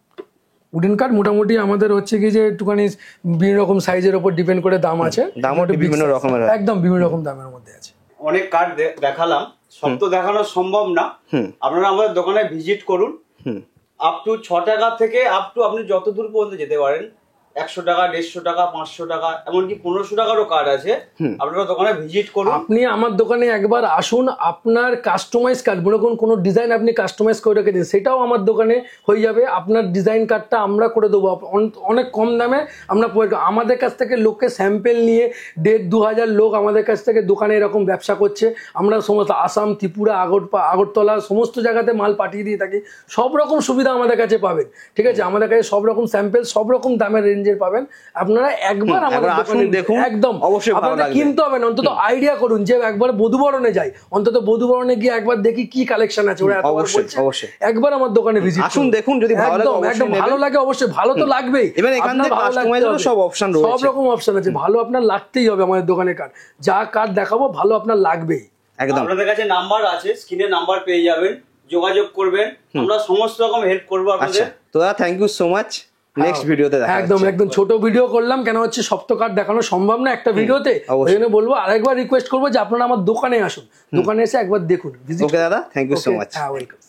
উডেন কার্ড মোটামুটি আমাদের হচ্ছে কি যে একটুখানি বিভিন্ন রকম সাইজের উপর ডিপেন্ড করে দাম আছে, দামও বিভিন্ন রকমের, একদম বিভিন্ন রকম দামের মধ্যে আছে। অনেক কার্ড দেখালাম, সব তো দেখানো সম্ভব না। আপনারা আমাদের দোকানে ভিজিট করুন। আপ টু 6 টাকা থেকে আপ টু আপনি যত দূর পর্যন্ত যেতে পারেন, 100 টাকা, 150 টাকা, 500 টাকা, এমনকি 1500 টাকারও কার্ড আছে। আপনারা দোকানে ভিজিট করুন। আপনি আমার দোকানে একবার আসুন, আপনার কাস্টমাইজ কার্ড মনে করুন কোনো ডিজাইন আপনি কাস্টমাইজ করে রেখে দিন, সেটাও আমার দোকানে হয়ে যাবে। আপনার ডিজাইন কার্ডটা আমরা করে দেবো অনেক কম দামে। আমরা আমাদের কাছ থেকে লোককে স্যাম্পেল নিয়ে 1,500-2,000 লোক আমাদের কাছ থেকে দোকানে এরকম ব্যবসা করছে। আমরা সমস্ত আসাম, ত্রিপুরা, আগরতলা সমস্ত জায়গাতে মাল পাঠিয়ে দিয়ে থাকি। সব রকম সুবিধা আমাদের কাছে পাবেন, ঠিক আছে? আমাদের কাছে সব রকম স্যাম্পেল সব রকম দামের রেঞ্জের পাবেন। আপনারা একবার আমাদের দোকানে দেখুন, একদম আপনাদের কিনতে হবে না, অন্তত আইডিয়া করুন যে একবার বধুবরণে যাই, অন্তত বধুবরণে গিয়ে একবার দেখি কি কালেকশন আছে। ওরা এতবার বলছে একবার আমার দোকানে ভিজিট আসুন, দেখুন। যদি একদম ভালো লাগে অবশ্যই, ভালো তো লাগবেই। সব রকম অপশন আছে, ভালো আপনার লাগতেই হবে। আমাদের দোকানে কার্ড যা কার্ড দেখাবো ভালো আপনার লাগবেই। একদম আপনাদের কাছে নাম্বার আছে, স্ক্রিনে নাম্বার পেয়ে যাবেন, যোগাযোগ করবেন, আমরা সমস্ত রকম হেল্প করবো আপনাদের। তো দাদা thank you so much. Next ভিডিওতে একদম ছোট ভিডিও করলাম, কেন হচ্ছে সব তো কার্ড দেখানো সম্ভব না একটা ভিডিওতে। ওই জন্য বলবো আরেকবার রিকোয়েস্ট করবো যে আপনারা আমার দোকানে আসুন, দোকানে এসে একবার দেখুন। ওকে দাদা, থ্যাংক ইউ সো মাচ। হ্যাঁ ওয়েলকাম।